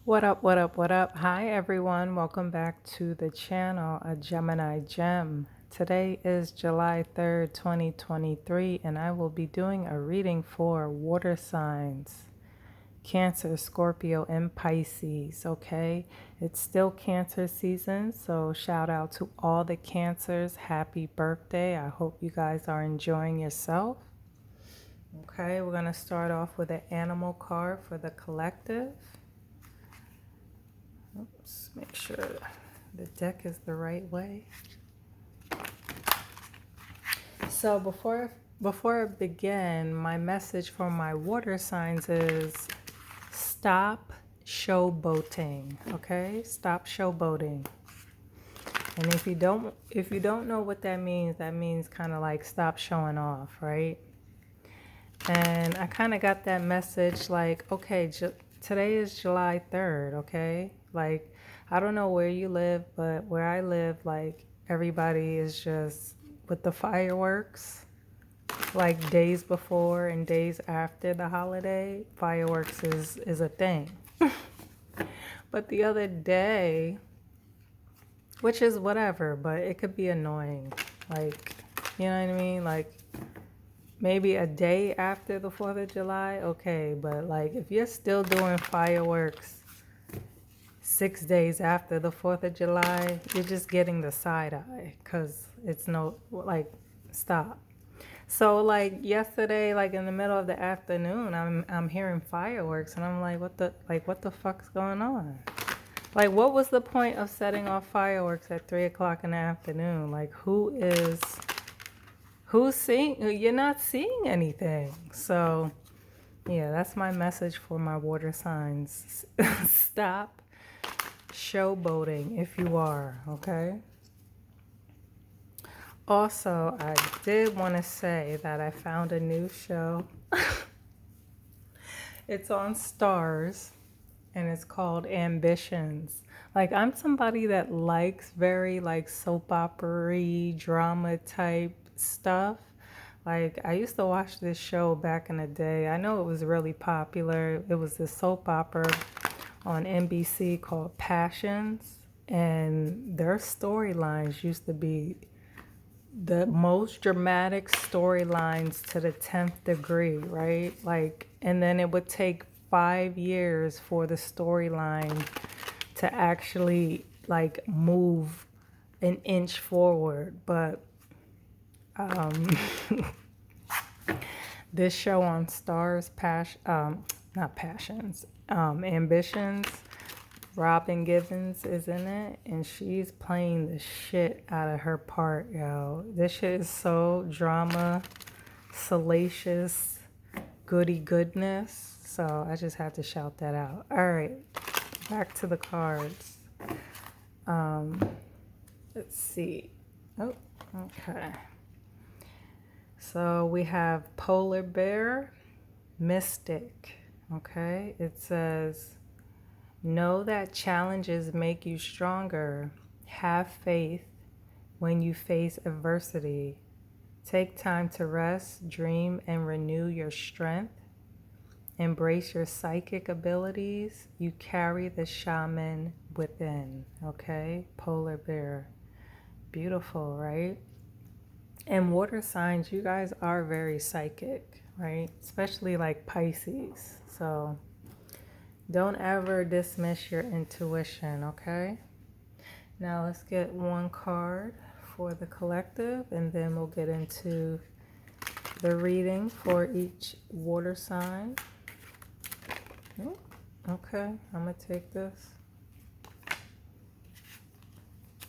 What up, what up, what up? Hi, everyone. Welcome back to the channel, A Gemini Gem. Today is July 3rd, 2023, and I will be doing a reading for water signs, Cancer, Scorpio, and Pisces, okay? It's still Cancer season, so shout out to all the Cancers. Happy birthday. I hope you guys are enjoying yourself. Okay, we're going to start off with an animal card for the collective. Oops, make sure the deck is the right way. So before I begin, my message for my water signs is stop showboating, okay? Stop showboating. And if you don't know what that means kind of like stop showing off, right? And I kind of got that message like, okay, today is July 3rd, okay? Like, I don't know where you live, but where I live, like, everybody is just with the fireworks, like days before and days after the holiday. Fireworks is a thing. But the other day, which is whatever, but it could be annoying. Like, you know what I mean? Like, maybe a day after the 4th of July, okay, but like if you're still doing fireworks 6 days after the 4th of July, you're just getting the side eye because it's no, like, stop. So like yesterday, like in the middle of the afternoon, I'm hearing fireworks and I'm like, what the fuck's going on? Like, what was the point of setting off fireworks at 3 o'clock in the afternoon? Like, who's seeing? You're not seeing anything. So yeah, that's my message for my water signs. Stop showboating if you are, okay? Also, I did want to say that I found a new show. It's on Stars and it's called Ambitions. Like, I'm somebody that likes very like soap opera-y, drama type stuff. Like, I used to watch this show back in the day. I know it was really popular. It was the soap opera on NBC called Passions, and their storylines used to be the most dramatic storylines to the 10th degree, right? Like, and then it would take 5 years for the storyline to actually like move an inch forward. But this show on Stars, not Passions, Ambitions, Robin Givens is in it, and she's playing the shit out of her part, yo. This shit is so drama, salacious, goody goodness. So I just have to shout that out. All right, back to the cards. Let's see. Oh, okay. So we have Polar Bear, Mystic. Okay, it says, know that challenges make you stronger. Have faith when you face adversity. Take time to rest, dream, and renew your strength. Embrace your psychic abilities. You carry the shaman within. Okay, Polar Bear. Beautiful, right? And water signs, you guys are very psychic, right? Especially like Pisces. So don't ever dismiss your intuition, okay? Now let's get one card for the collective, and then we'll get into the reading for each water sign. Okay, I'm gonna take this.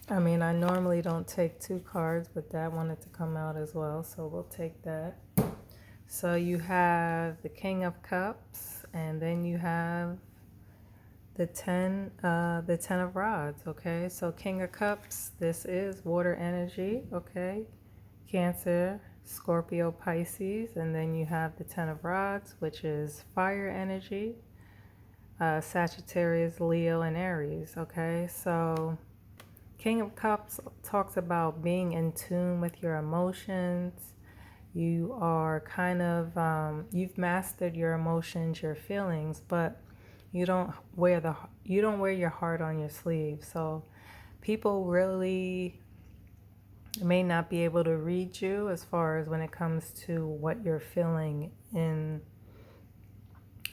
I mean, I normally don't take two cards, but that wanted to come out as well, so we'll take that. So you have the King of Cups, and then you have the ten of Rods. Okay, so King of Cups, this is water energy. Okay, Cancer, Scorpio, Pisces, and then you have the Ten of Rods, which is fire energy. Sagittarius, Leo, and Aries. Okay, so King of Cups talks about being in tune with your emotions. You are kind of, you've mastered your emotions, your feelings, but You don't wear your heart on your sleeve. So people really may not be able to read you as far as when it comes to what you're feeling in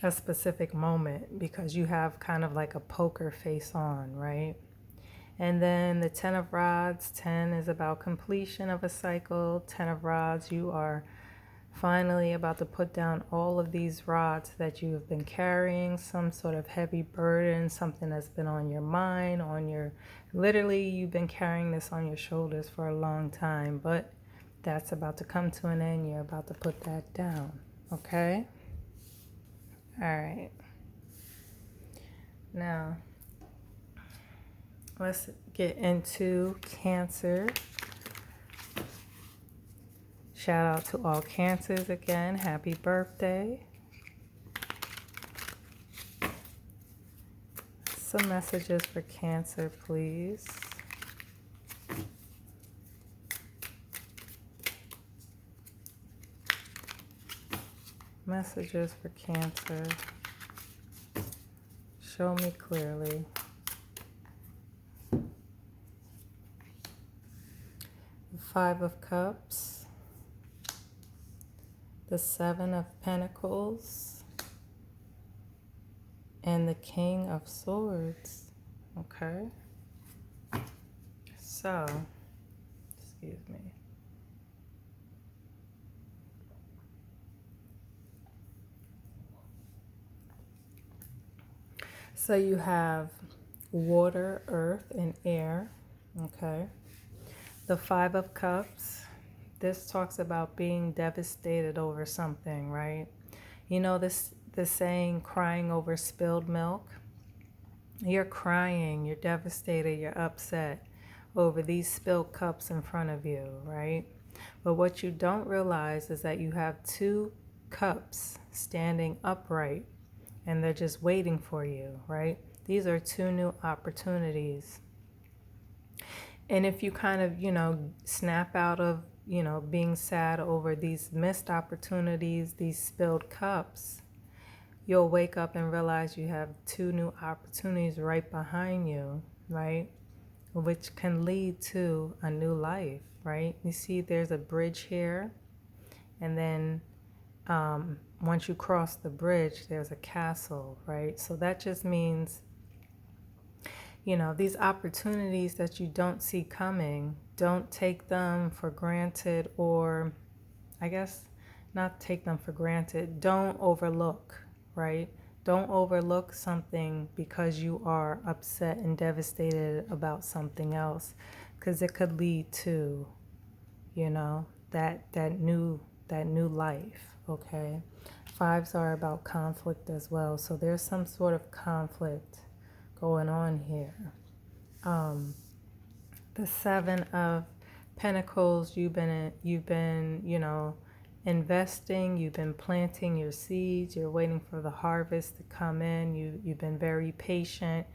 a specific moment, because you have kind of like a poker face on, right? And then the 10 of rods, 10 is about completion of a cycle. 10 of rods, you are finally about to put down all of these rods that you have been carrying, some sort of heavy burden, something that's been on your mind, literally you've been carrying this on your shoulders for a long time, but that's about to come to an end. You're about to put that down, okay? All right. Now, let's get into Cancer. Shout out to all Cancers again. Happy birthday. Some messages for Cancer, please. Messages for Cancer. Show me clearly. The 5 of Cups. The 7 of Pentacles. And the King of Swords. Okay. So, excuse me. So you have water, earth, and air. Okay. The 5 of Cups. This talks about being devastated over something, right? You know the saying, crying over spilled milk? You're crying, you're devastated, you're upset over these spilled cups in front of you, right? But what you don't realize is that you have 2 cups standing upright, and they're just waiting for you, right? These are 2 new opportunities. And if you kind of, snap out of, being sad over these missed opportunities, these spilled cups, you'll wake up and realize you have 2 new opportunities right behind you, right? Which can lead to a new life, right? You see there's a bridge here, and then once you cross the bridge, there's a castle, right? So that just means, these opportunities that you don't see coming, don't take them for granted, or I guess not take them for granted. Don't overlook, right? Don't overlook something because you are upset and devastated about something else, because it could lead to, that new life, okay? 5s are about conflict as well, so there's some sort of conflict going on here. The 7 of Pentacles, you've been investing, you've been planting your seeds, you're waiting for the harvest to come in. You've been very patient,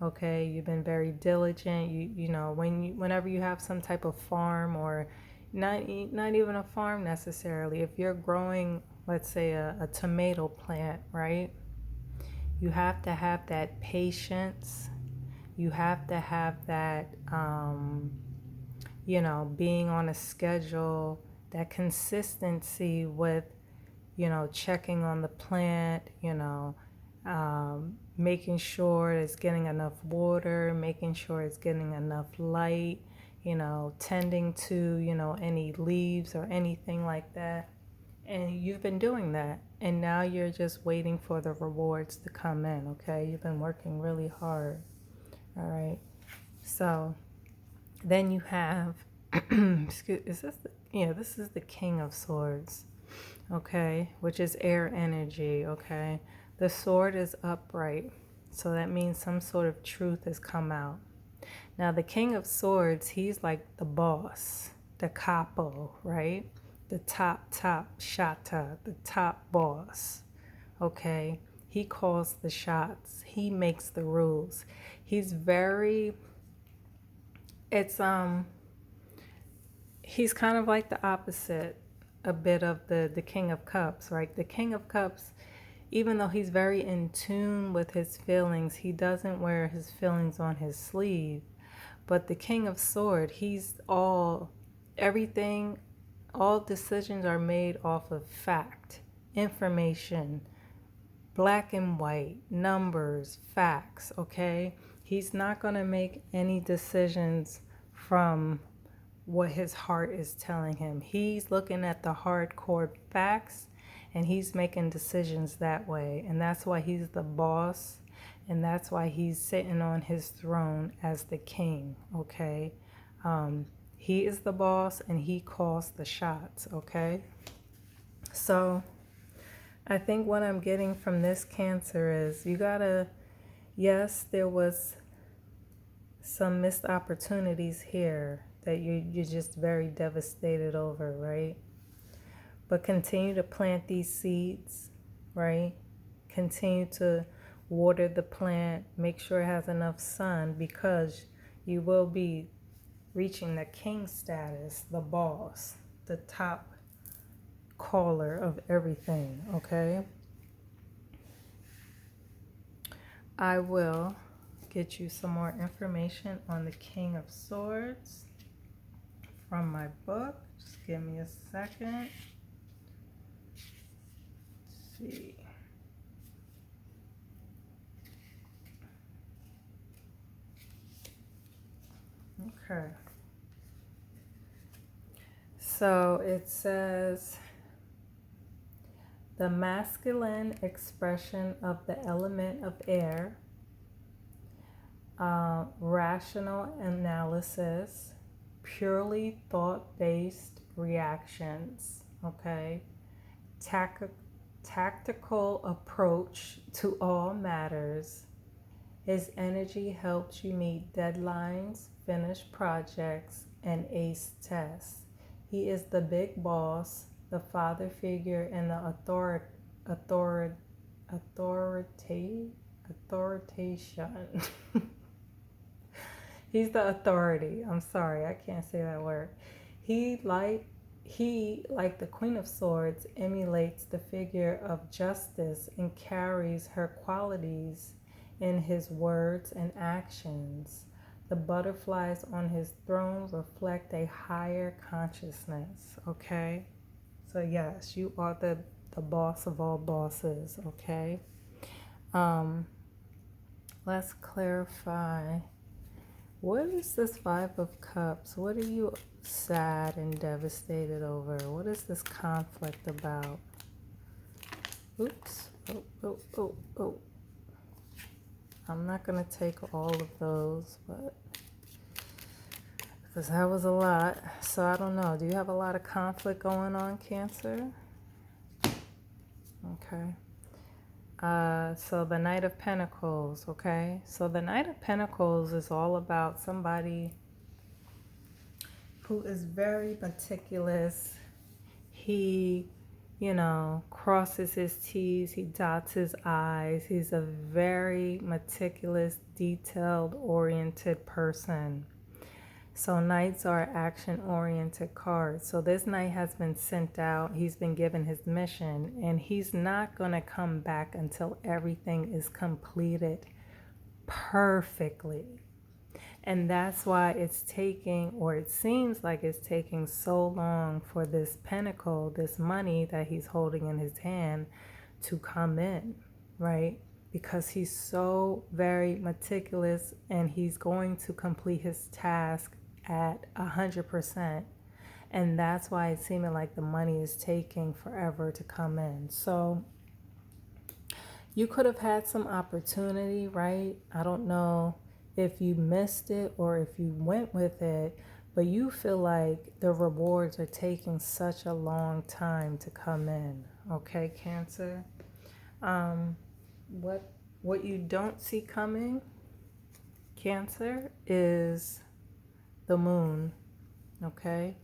okay? You've been very diligent. Whenever you have some type of farm, or not even a farm necessarily, if you're growing, let's say a tomato plant, right? You have to have that patience. You have to have that, being on a schedule, that consistency with, checking on the plant, making sure it's getting enough water, making sure it's getting enough light, tending to, any leaves or anything like that. And you've been doing that, and now you're just waiting for the rewards to come in, okay? You've been working really hard, all right? So then you have, this is the King of Swords, okay? Which is air energy, okay? The sword is upright, so that means some sort of truth has come out. Now, the King of Swords, he's like the boss, the capo, right? The top shata, the top boss, okay? He calls the shots. He makes the rules. He's he's kind of like the opposite a bit of the King of Cups, right? The King of Cups, even though he's very in tune with his feelings, he doesn't wear his feelings on his sleeve. But the King of Swords, everything, all decisions are made off of fact, information, black and white, numbers, facts, okay? He's not going to make any decisions from what his heart is telling him. He's looking at the hardcore facts and he's making decisions that way. And that's why he's the boss, and that's why he's sitting on his throne as the king, okay? He is the boss and he calls the shots, okay? So I think what I'm getting from this Cancer is yes, there was some missed opportunities here that you're just very devastated over, right? But continue to plant these seeds, right? Continue to water the plant, make sure it has enough sun, because you will be reaching the king status, the boss, the top caller of everything, okay? I will get you some more information on the King of Swords from my book. Just give me a second. Let's see. Okay. So it says, the masculine expression of the element of air, rational analysis, purely thought-based reactions, okay? Tactical approach to all matters. His energy helps you meet deadlines, finish projects, and ace tests. He is the big boss, the father figure, and the authoritation. He's the authority. I'm sorry, I can't say that word. He, like the Queen of Swords, emulates the figure of justice and carries her qualities in his words and actions. The butterflies on his throne reflect a higher consciousness, okay? So yes, you are the boss of all bosses, okay? Let's clarify. What is this Five of Cups? What are you sad and devastated over? What is this conflict about? Oops. Oh. I'm not going to take all of those, but because that was a lot. So I don't know. Do you have a lot of conflict going on, Cancer? Okay. So the Knight of Pentacles, okay? So the Knight of Pentacles is all about somebody who is very meticulous. He, crosses his T's, he dots his I's. He's a very meticulous, detailed-oriented person. So Knights are action-oriented cards. So this Knight has been sent out. He's been given his mission, and he's not going to come back until everything is completed perfectly. And that's why it's taking, or it seems like it's taking so long for this pentacle, this money that he's holding in his hand, to come in, right? Because he's so very meticulous, and he's going to complete his task at 100%. And that's why it's seeming like the money is taking forever to come in. So you could have had some opportunity, right? I don't know if you missed it or if you went with it, but you feel like the rewards are taking such a long time to come in. Okay, Cancer? What you don't see coming, Cancer, is the moon. Okay?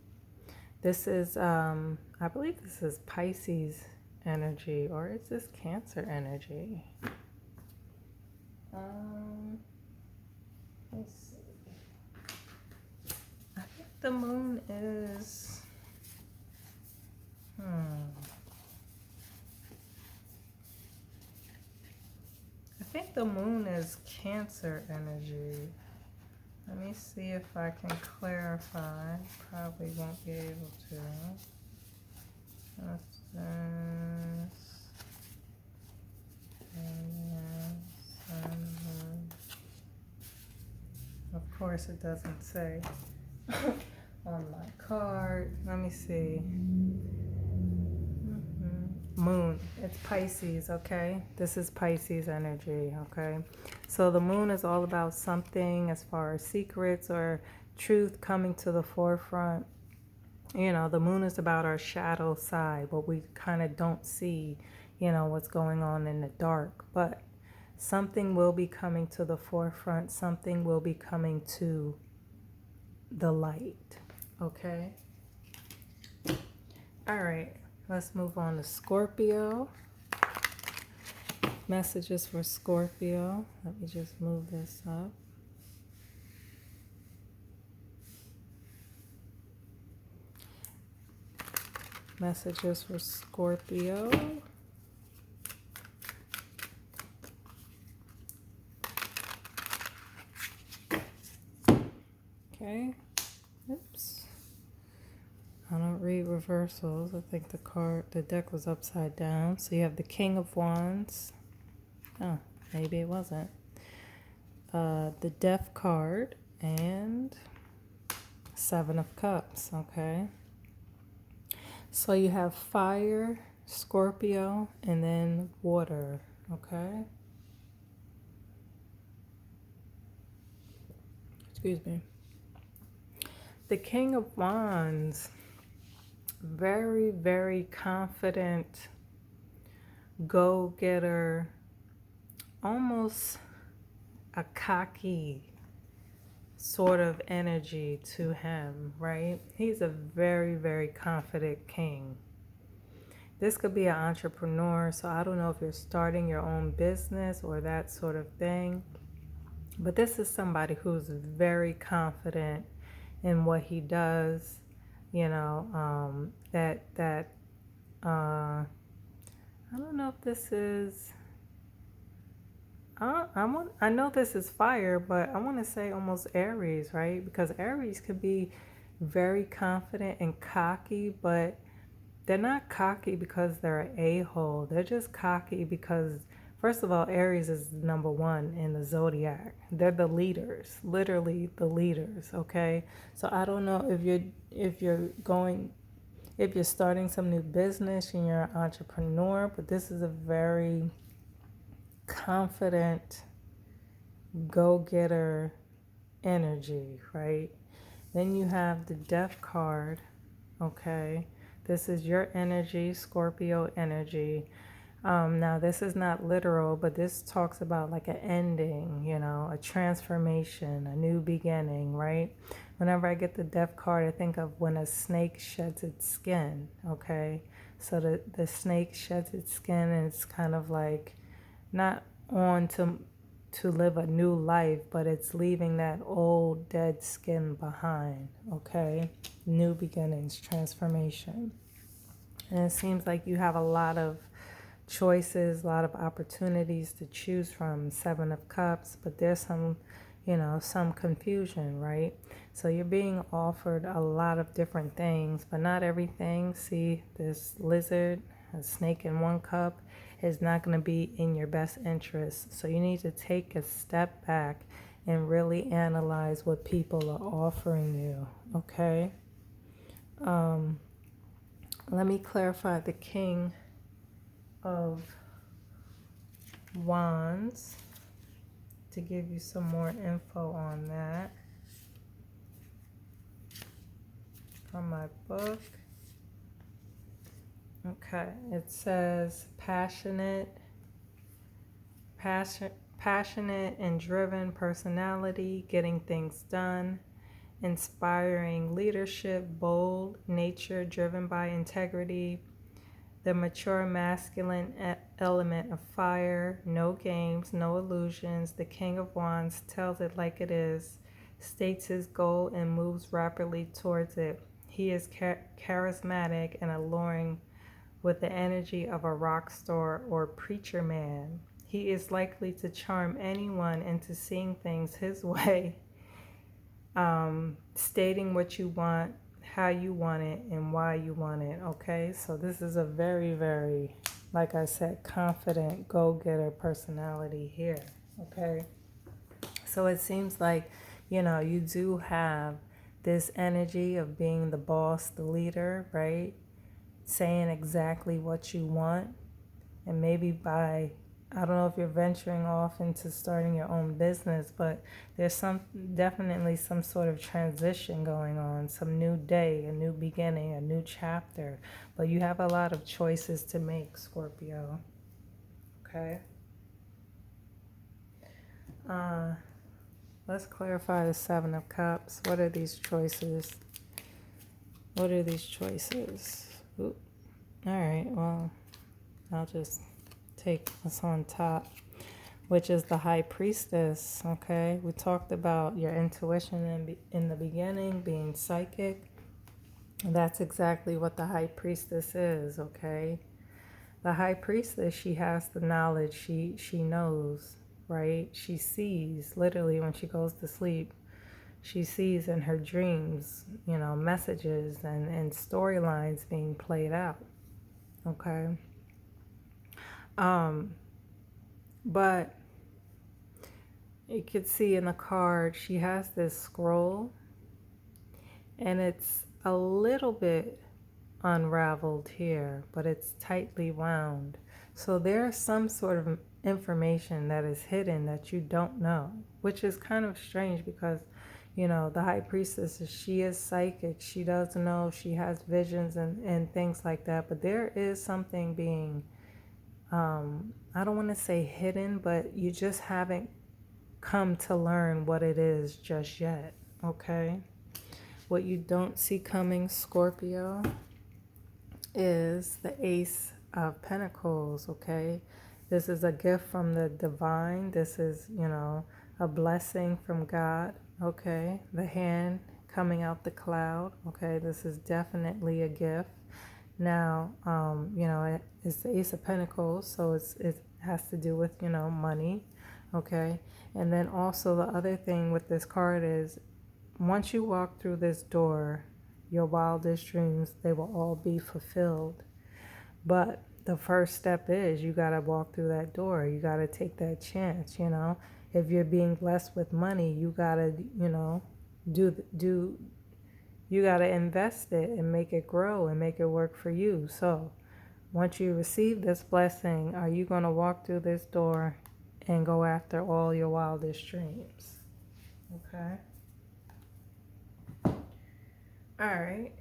This is, I believe this is Pisces energy, or is this Cancer energy? Let's see. I think the moon is, the moon is Cancer energy. Let me see if I can clarify. Probably won't be able to. What's this? Of course, it doesn't say on my card. Let me see. Moon, it's Pisces, okay? This is Pisces energy, okay? So the moon is all about something as far as secrets or truth coming to the forefront. You know, the moon is about our shadow side, what we kind of don't see, you know, what's going on in the dark. But something will be coming to the forefront. Something will be coming to the light, okay? All right, let's move on to Scorpio. Messages for Scorpio. Let me just move this up. Messages for Scorpio. Okay. Oops. I don't read reversals. I think the deck was upside down. So you have the King of Wands. Oh, maybe it wasn't. The Death card and Seven of Cups. Okay. So you have fire, Scorpio, and then water, okay? Excuse me. The King of Wands, very, very confident, go-getter, almost a cocky sort of energy to him, right? He's a very, very confident king. This could be an entrepreneur, so I don't know if you're starting your own business or that sort of thing, but this is somebody who's very confident in what he does, you know, I don't know if this is, I know this is fire, but I want to say almost Aries, right? Because Aries could be very confident and cocky, but they're not cocky because they're an a-hole. They're just cocky because, first of all, Aries is number one in the zodiac. They're the leaders, literally the leaders, okay? So I don't know if you're starting some new business and you're an entrepreneur, but this is a very confident go-getter energy, right? Then you have the Death card, okay? This is your energy, Scorpio energy. Now, this is not literal, but this talks about like an ending, you know, a transformation, a new beginning, right? Whenever I get the Death card, I think of when a snake sheds its skin, okay? So the snake sheds its skin and it's kind of like not on to live a new life, but it's leaving that old dead skin behind, okay? New beginnings, transformation. And it seems like you have a lot of choices, a lot of opportunities to choose from. Seven of Cups, but there's some, you know, some confusion, right? So you're being offered a lot of different things, but not everything. See, this lizard, a snake in one cup, is not going to be in your best interest. So you need to take a step back and really analyze what people are offering you, okay? Let me clarify the King of Wands to give you some more info on that from my book. Okay, it says passionate and driven personality, getting things done, inspiring leadership, bold nature driven by integrity, the mature masculine element of fire, no games, no illusions. The King of Wands tells it like it is, states his goal and moves rapidly towards it. He is charismatic and alluring with the energy of a rock star or preacher man. He is likely to charm anyone into seeing things his way, stating what you want, how you want it, and why you want it. Okay, so this is a very, very, like I said, confident, go-getter personality here. Okay, so it seems like, you do have this energy of being the boss, the leader, right? Saying exactly what you want. And maybe I don't know if you're venturing off into starting your own business, but there's definitely some sort of transition going on, some new day, a new beginning, a new chapter. But you have a lot of choices to make, Scorpio. Okay. Let's clarify the Seven of Cups. What are these choices? What are these choices? Ooh. All right, well, I'll just take what's on top, which is the High Priestess. Okay, we talked about your intuition in the beginning, being psychic. That's exactly what the High Priestess is. Okay, the High Priestess, she has the knowledge. She knows, right? She sees, literally, when she goes to sleep. She sees in her dreams, messages and storylines being played out. Okay. But you could see in the card, she has this scroll, and it's a little bit unraveled here, but it's tightly wound. So there's some sort of information that is hidden that you don't know, which is kind of strange because, the High Priestess, she is psychic. She does know, she has visions and things like that. But there is something being, I don't want to say hidden, but you just haven't come to learn what it is just yet. Okay? What you don't see coming, Scorpio, is the Ace of Pentacles. Okay? This is a gift from the divine. This is, a blessing from God. Okay? The hand coming out the cloud. Okay? This is definitely a gift. Now, it's the Ace of Pentacles, so it has to do with, money. Okay? And then also the other thing with this card is, once you walk through this door, your wildest dreams, they will all be fulfilled. But the first step is you got to walk through that door. You got to take that chance, If you're being blessed with money, you got to, you got to invest it and make it grow and make it work for you. So once you receive this blessing, are you going to walk through this door and go after all your wildest dreams? Okay. All right.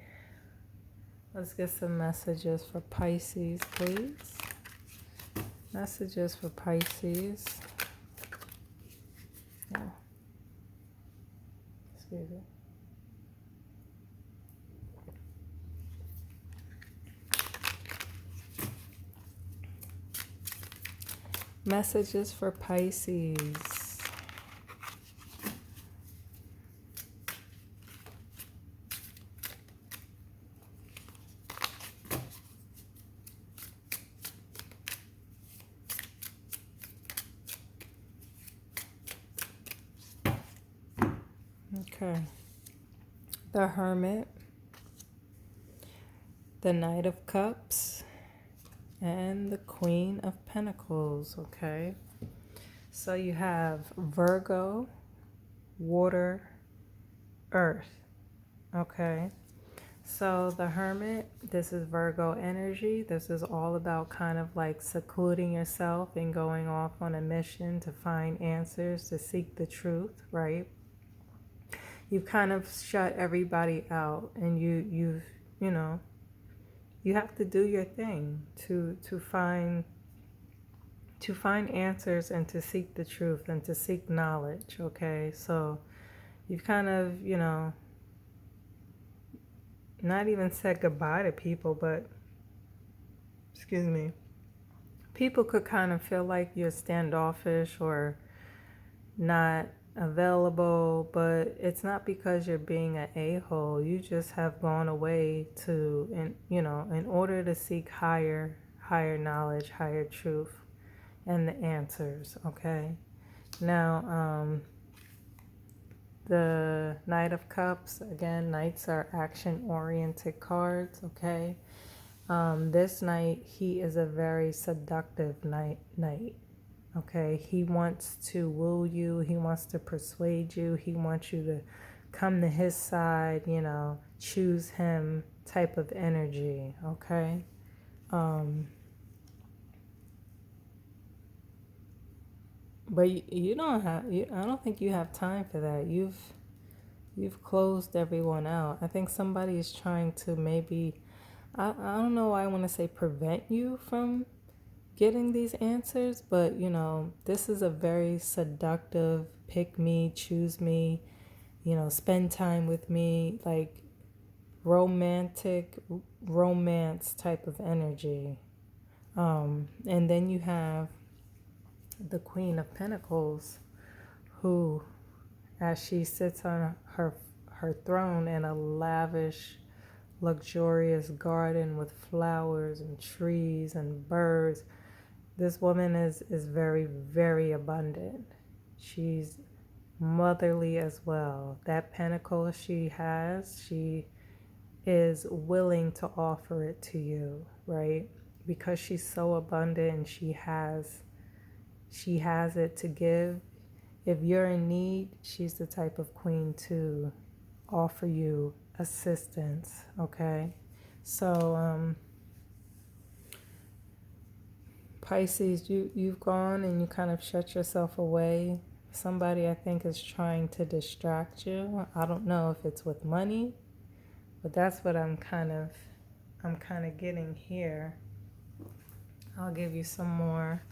Let's get some messages for Pisces, please. Messages for Pisces. Yeah. Excuse me. Messages for Pisces. Okay. The Hermit, the Knight of Cups, and the Queen of Pentacles. Okay. So you have Virgo, water, earth. Okay. So the Hermit, this is Virgo energy. This is all about kind of like secluding yourself and going off on a mission to find answers, to seek the truth, right? You've kind of shut everybody out, and you have to do your thing to find answers and to seek the truth and to seek knowledge. Okay, so you've kind of not even said goodbye to people, but excuse me, people could kind of feel like you're standoffish or not available, but it's not because you're being an a-hole. You just have gone away in order to seek higher knowledge, higher truth, and the answers, okay? Now, the Knight of Cups, again, Knights are action-oriented cards, okay? This knight, he is a very seductive knight, okay? He wants to woo you. He wants to persuade you. He wants you to come to his side, you know, choose him type of energy, okay? But you don't have, I don't think you have time for that. You've closed everyone out. I think somebody is trying to maybe, I don't know why I want to say prevent you from getting these answers, but you know, this is a very seductive pick me, choose me, you know, spend time with me, like romantic romance type of energy. And then you have the Queen of Pentacles, who, as she sits on her throne in a lavish, luxurious garden with flowers and trees and birds, this woman is very, very abundant. She's motherly as well. That pentacle she has, she is willing to offer it to you, right? Because she's so abundant and she has it to give. If you're in need, she's the type of queen to offer you assistance, okay? So, Pisces, you've gone and you kind of shut yourself away. Somebody, I think, is trying to distract you. I don't know if it's with money, but that's what I'm kind of getting here. I'll give you some more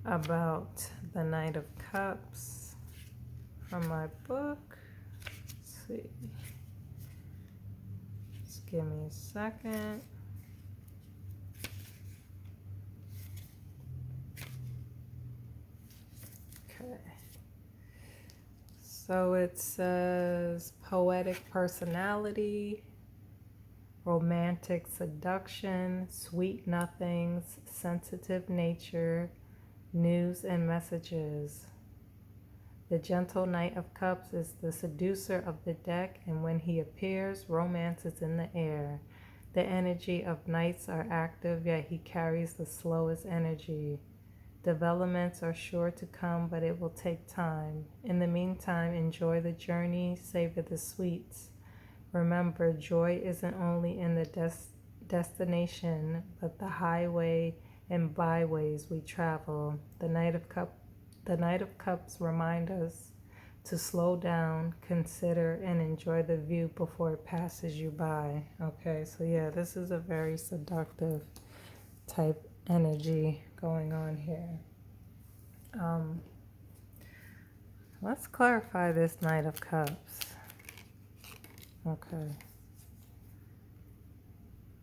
about the Knight of Cups from my book. Let's see. Just give me a second. Okay. So it says poetic personality, romantic seduction, sweet nothings, sensitive nature, news and messages. The gentle Knight of Cups is the seducer of the deck, and when he appears, romance is in the air. The energy of knights are active, yet he carries the slowest energy. Developments are sure to come, but it will take time. In the meantime, enjoy the journey, savor the sweets. Remember, joy isn't only in the destination, but the highway and byways we travel. The Knight of Cups remind us to slow down, consider, and enjoy the view before it passes you by. Okay, so yeah, this is a very seductive type energy going on here. Let's clarify this Knight of Cups. Okay.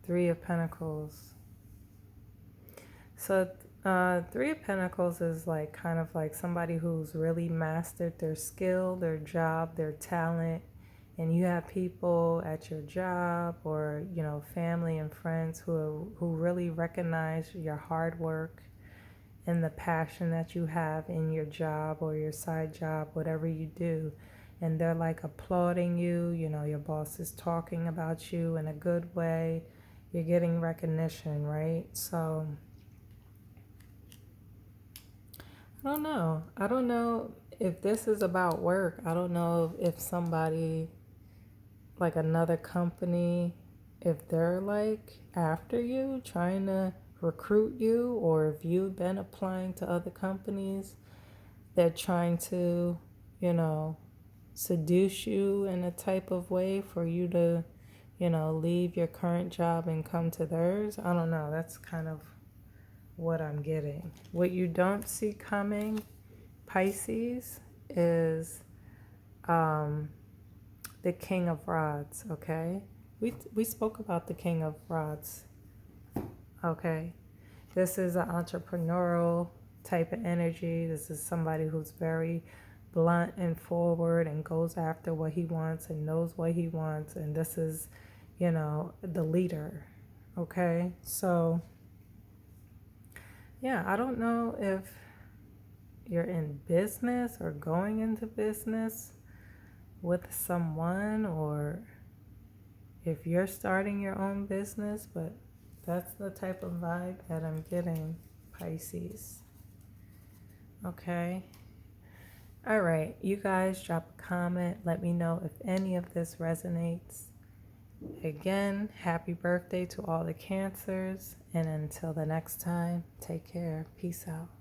Three of Pentacles. So Three of Pentacles is like kind of like somebody who's really mastered their skill, their job, their talent, and you have people at your job or, you know, family and friends who really recognize your hard work and the passion that you have in your job or your side job, whatever you do. And they're like applauding you, you know, your boss is talking about you in a good way. You're getting recognition, right? So I don't know. I don't know if this is about work. I don't know if somebody, like another company, if they're like after you, trying to recruit you, or if you've been applying to other companies, they're trying to, you know, seduce you in a type of way for you to, you know, leave your current job and come to theirs. I don't know. That's kind of what I'm getting. What you don't see coming, Pisces, is the King of Rods, okay? We spoke about the King of Rods, okay? This is an entrepreneurial type of energy. This is somebody who's very blunt and forward and goes after what he wants and knows what he wants. And this is, you know, the leader, okay? So yeah, I don't know if you're in business or going into business with someone, or if you're starting your own business, but that's the type of vibe that I'm getting, Pisces. Okay. All right. You guys drop a comment. Let me know if any of this resonates. Again, happy birthday to all the Cancers. And until the next time, take care. Peace out.